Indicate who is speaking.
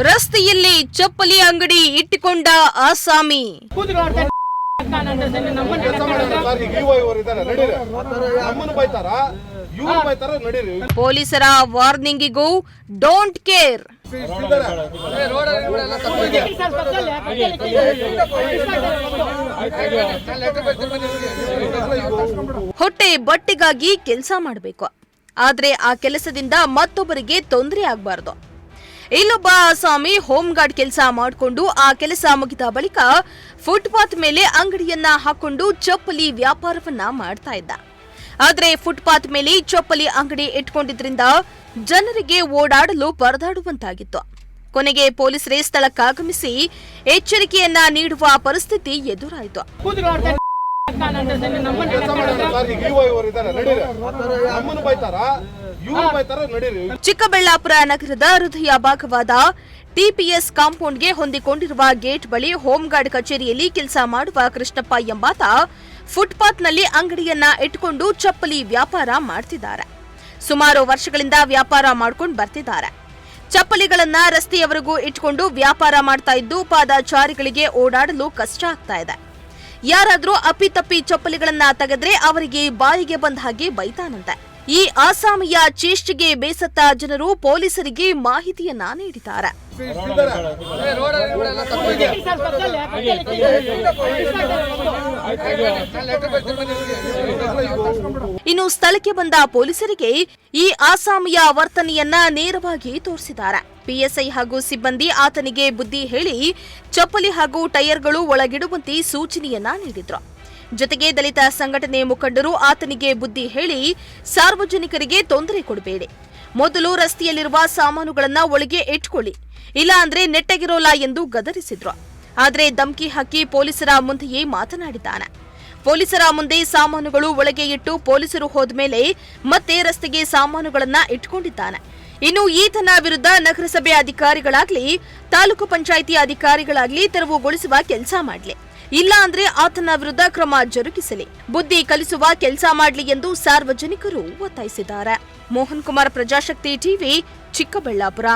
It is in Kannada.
Speaker 1: ರಸ್ತೆಯಲ್ಲಿ ಚಪ್ಪಲಿ ಅಂಗಡಿ ಇಟ್ಟುಕೊಂಡ ಆಸಾಮಿ. ಪೊಲೀಸರ ವಾರ್ನಿಂಗಿಗೂ ಡೋಂಟ್ ಕೇರ್. ಹೊಟ್ಟೆ ಬಟ್ಟೆಗಾಗಿ ಕೆಲಸ ಮಾಡಬೇಕು, ಆದ್ರೆ ಆ ಕೆಲಸದಿಂದ ಮತ್ತೊಬ್ಬರಿಗೆ ತೊಂದರೆ ಆಗಬಾರದು. ಇಲ್ಲೊಬ್ಬ ಆಸಾಮಿ ಹೋಮ್ ಗಾರ್ಡ್ ಕೆಲಸ ಮಾಡಿಕೊಂಡು ಆ ಕೆಲಸ ಮುಗಿದ ಬಳಿಕ ಫುಟ್ಪಾತ್ ಮೇಲೆ ಅಂಗಡಿಯನ್ನ ಹಾಕೊಂಡು ಚಪ್ಪಲಿ ವ್ಯಾಪಾರವನ್ನ ಮಾಡ್ತಾ ಇದ್ದ. ಆದ್ರೆ ಫುಟ್ಪಾತ್ ಮೇಲೆ ಚಪ್ಪಲಿ ಅಂಗಡಿ ಇಟ್ಕೊಂಡಿದ್ರಿಂದ ಜನರಿಗೆ ಓಡಾಡಲು ಪರದಾಡುವಂತಾಗಿತ್ತು. ಕೊನೆಗೆ ಪೊಲೀಸರೇ ಸ್ಥಳಕ್ಕಾಗಮಿಸಿ ಎಚ್ಚರಿಕೆಯನ್ನ ನೀಡುವ ಪರಿಸ್ಥಿತಿ ಎದುರಾಯಿತು. ಚಿಕ್ಕಬಳ್ಳಾಪುರ ನಗರದ ಹೃದಯ ಭಾಗವಾದ ಟಿಪಿಎಸ್ ಕಾಂಪೌಂಡ್ಗೆ ಹೊಂದಿಕೊಂಡಿರುವ ಗೇಟ್ ಬಳಿ ಹೋಮ್ ಗಾರ್ಡ್ ಕಚೇರಿಯಲ್ಲಿ ಕೆಲಸ ಮಾಡುವ ಕೃಷ್ಣಪ್ಪ ಎಂಬಾತ ಫುಟ್ಪಾತ್ನಲ್ಲಿ ಅಂಗಡಿಯನ್ನ ಇಟ್ಟುಕೊಂಡು ಚಪ್ಪಲಿ ವ್ಯಾಪಾರ ಮಾಡ್ತಿದ್ದಾರೆ. ಸುಮಾರು ವರ್ಷಗಳಿಂದ ವ್ಯಾಪಾರ ಮಾಡ್ಕೊಂಡು ಬರ್ತಿದ್ದಾರೆ. ಚಪ್ಪಲಿಗಳನ್ನ ರಸ್ತೆಯವರೆಗೂ ಇಟ್ಕೊಂಡು ವ್ಯಾಪಾರ ಮಾಡ್ತಾ ಇದ್ದು ಪಾದಚಾರಿಗಳಿಗೆ ಓಡಾಡಲು ಕಷ್ಟ ಆಗ್ತಾ ಇದೆ. ಯಾರಾದ್ರೂ ಅಪ್ಪಿತಪ್ಪಿ ಚಪ್ಪಲಿಗಳನ್ನ ತೆಗೆದ್ರೆ ಅವರಿಗೆ ಬಾಯಿಗೆ ಬಂದ ಹಾಗೆ ಬೈತಾನಂತೆ. ಈ ಆಸಾಮಿಯ ಚೇಷ್ಟೆಗೆ ಬೇಸತ್ತ ಜನರು ಪೊಲೀಸರಿಗೆ ಮಾಹಿತಿಯನ್ನ ನೀಡಿದ್ದಾರೆ. ಇನ್ನು ಸ್ಥಳಕ್ಕೆ ಬಂದ ಪೊಲೀಸರಿಗೆ ಈ ಆಸಾಮಿಯ ವರ್ತನೆಯನ್ನ ನೇರವಾಗಿ ತೋರಿಸಿದ್ದಾರೆ. ಪಿಎಸ್ಐ ಹಾಗೂ ಸಿಬ್ಬಂದಿ ಆತನಿಗೆ ಬುದ್ಧಿ ಹೇಳಿ ಚಪ್ಪಲಿ ಹಾಗೂ ಟೈರ್ಗಳು ಒಳಗಿಡುವಂತೆ ಸೂಚನೆಯನ್ನ ನೀಡಿದ್ರು. ಜೊತೆಗೆ ದಲಿತ ಸಂಘಟನೆ ಮುಖಂಡರು ಆತನಿಗೆ ಬುದ್ಧಿ ಹೇಳಿ ಸಾರ್ವಜನಿಕರಿಗೆ ತೊಂದರೆ ಕೊಡಬೇಡಿ, ಮೊದಲು ರಸ್ತೆಯಲ್ಲಿರುವ ಸಾಮಾನುಗಳನ್ನ ಒಳಗೆ ಇಟ್ಕೊಳ್ಳಿ, ಇಲ್ಲ ಅಂದ್ರೆ ನೆಟ್ಟಗಿರೋಲ್ಲ ಎಂದು ಗದರಿಸಿದ್ರು. ಆದ್ರೆ ಧಮಕಿ ಹಾಕಿ ಪೊಲೀಸರ ಮುಂದೆಯೇ ಮಾತನಾಡಿದ್ದಾನೆ. ಪೊಲೀಸರ ಮುಂದೆ ಸಾಮಾನುಗಳು ಒಳಗೆ ಇಟ್ಟು ಪೊಲೀಸರು ಹೋದ್ಮೇಲೆ ಮತ್ತೆ ರಸ್ತೆಗೆ ಸಾಮಾನುಗಳನ್ನ ಇಟ್ಕೊಂಡಿದ್ದಾನೆ. ಇನ್ನು ಈತನ ವಿರುದ್ಧ ನಗರಸಭೆ ಅಧಿಕಾರಿಗಳಾಗ್ಲಿ ತಾಲೂಕು ಪಂಚಾಯಿತಿ ಅಧಿಕಾರಿಗಳಾಗ್ಲಿ ತೆರವುಗೊಳಿಸುವ ಕೆಲಸ ಮಾಡ್ಲಿ, ಇಲ್ಲ ಅಂದ್ರೆ ಆತನ ವಿರುದ್ಧ ಕ್ರಮ ಜರುಗಿಸಲಿ, ಬುದ್ಧಿ ಕಲಿಸುವ ಕೆಲಸ ಮಾಡಲಿ ಎಂದು ಸಾರ್ವಜನಿಕರು ಒತ್ತಾಯಿಸಿದ್ದಾರೆ. ಮೋಹನ್ ಕುಮಾರ್, ಪ್ರಜಾಶಕ್ತಿ ಟಿವಿ, ಚಿಕ್ಕಬಳ್ಳಾಪುರ.